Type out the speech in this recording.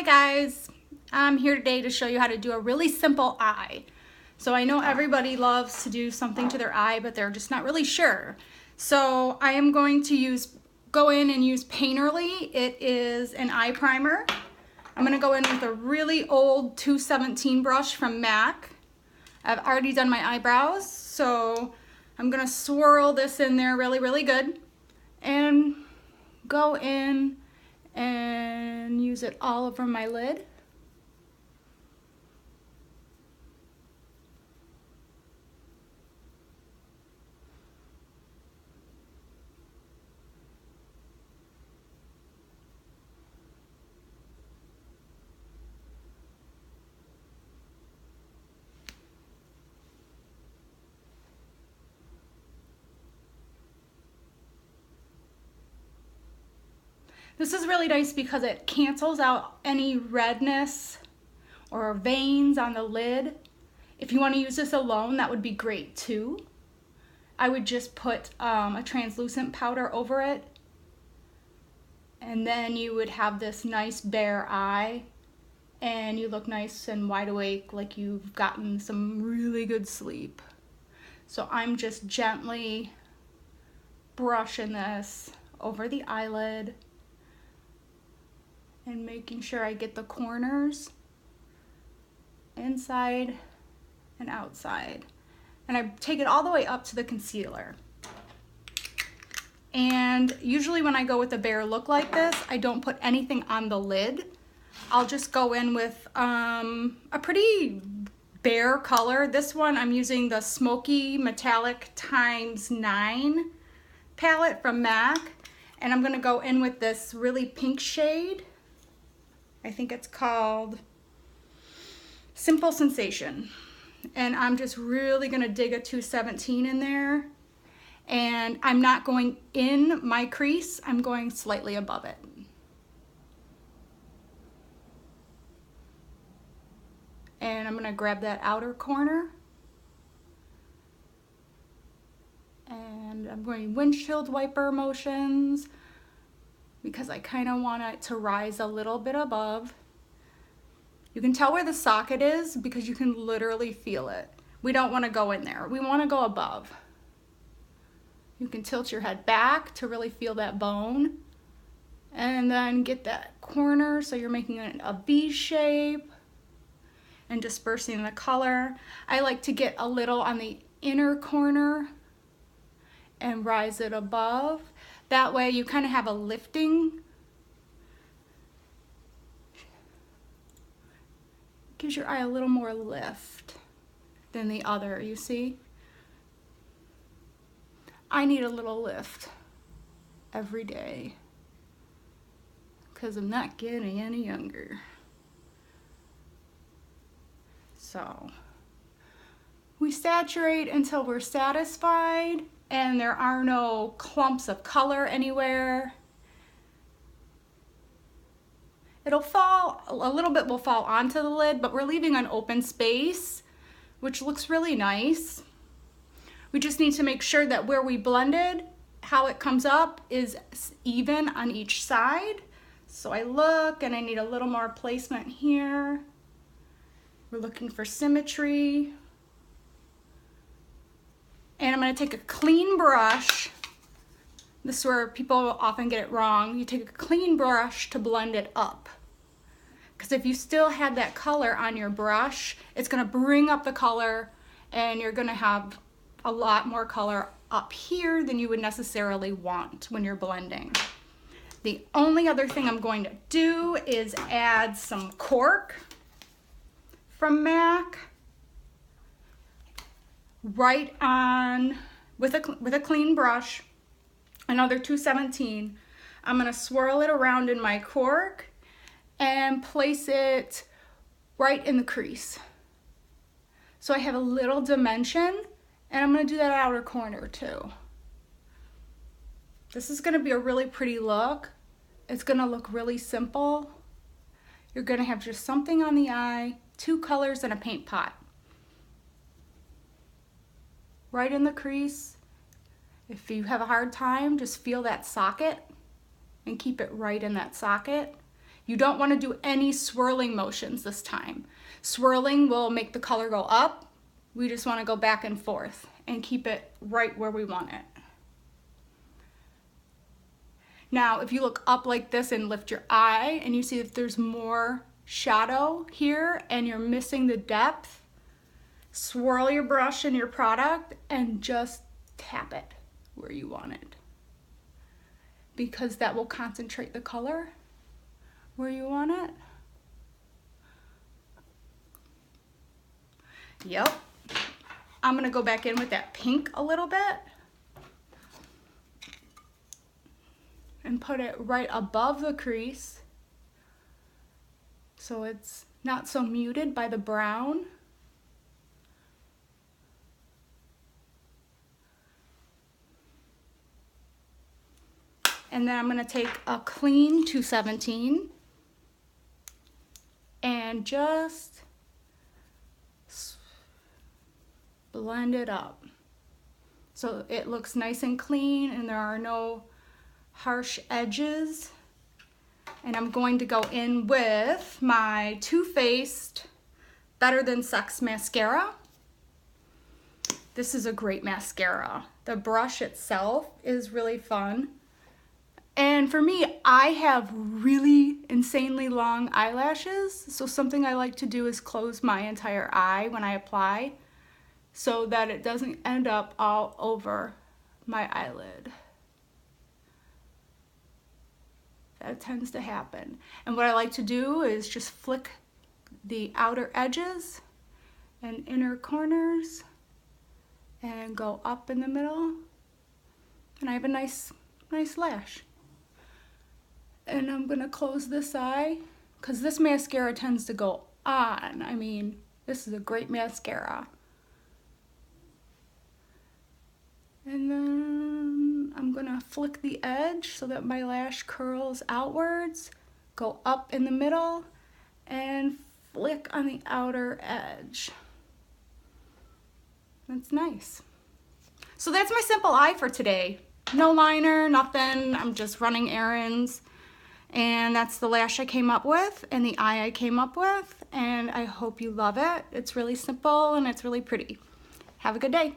Hi guys, I'm here today to show you how to do a really simple eye. So I know everybody loves to do something to their eye, but they're just not really sure. So I am going to go in and use Painterly. It is an eye primer. I'm going to go in with a really old 217 brush from MAC. I've already done my eyebrows, so I'm going to swirl this in there really good and go in and use it all over my lid. This is really nice because it cancels out any redness or veins on the lid. If you want to use this alone, that would be great too. I would just put a translucent powder over it, and then you would have this nice bare eye and you look nice and wide awake, like you've gotten some really good sleep. So I'm just gently brushing this over the eyelid and making sure I get the corners inside and outside. And I take it all the way up to the concealer. And usually when I go with a bare look like this, I don't put anything on the lid. I'll just go in with a pretty bare color. This one I'm using the Smoky Metallic ×9 palette from MAC. And I'm gonna go in with this really pink shade. I think it's called Simple Sensation. And I'm just really gonna dig a 217 in there. And I'm not going in my crease, I'm going slightly above it. And I'm gonna grab that outer corner. And I'm going windshield wiper motions because I kind of want it to rise a little bit above. You can tell where the socket is because you can literally feel it. We don't want to go in there. We want to go above. You can tilt your head back to really feel that bone. And then get that corner so you're making a V shape and dispersing the color. I like to get a little on the inner corner and rise it above. That way you kind of have a lifting. Gives your eye a little more lift than the other, you see? I need a little lift every day because I'm not getting any younger. So we saturate until we're satisfied and there are no clumps of color anywhere. It'll fall, a little bit will fall onto the lid, but we're leaving an open space, which looks really nice. We just need to make sure that where we blended, how it comes up is even on each side. So I look and I need a little more placement here. We're looking for symmetry. And I'm gonna take a clean brush. This is where people often get it wrong. You take a clean brush to blend it up. Because if you still had that color on your brush, it's gonna bring up the color and you're gonna have a lot more color up here than you would necessarily want when you're blending. The only other thing I'm going to do is add some Cork from MAC right on with a clean brush, another 217. I'm going to swirl it around in my Cork and place it right in the crease. So I have a little dimension, and I'm going to do that outer corner too. This is going to be a really pretty look. It's going to look really simple. You're going to have just something on the eye, 2 colors, and a paint pot. Right in the crease. If you have a hard time, just feel that socket and keep it right in that socket. You don't want to do any swirling motions this time. Swirling will make the color go up. We just want to go back and forth and keep it right where we want it. Now, if you look up like this and lift your eye and you see that there's more shadow here and you're missing the depth, swirl your brush in your product and just tap it where you want it, because that will concentrate the color where you want it. Yep. I'm gonna go back in with that pink a little bit and put it right above the crease so it's not so muted by the brown. And then I'm gonna take a clean 217 and just blend it up so it looks nice and clean and there are no harsh edges. And I'm going to go in with my Too Faced Better Than Sex mascara. This is a great mascara. The brush itself is really fun. And for me, I have really insanely long eyelashes, so something I like to do is close my entire eye when I apply so that it doesn't end up all over my eyelid. That tends to happen. And what I like to do is just flick the outer edges and inner corners and go up in the middle. And I have a nice lash. And I'm gonna close this eye because this mascara tends to go on. I mean, this is a great mascara. And then I'm gonna flick the edge so that my lash curls outwards, go up in the middle, and flick on the outer edge. That's nice. So that's my simple eye for today. No liner, nothing, I'm just running errands. And that's the lash I came up with and the eye I came up with, and I hope you love it. It's really simple and it's really pretty. Have a good day.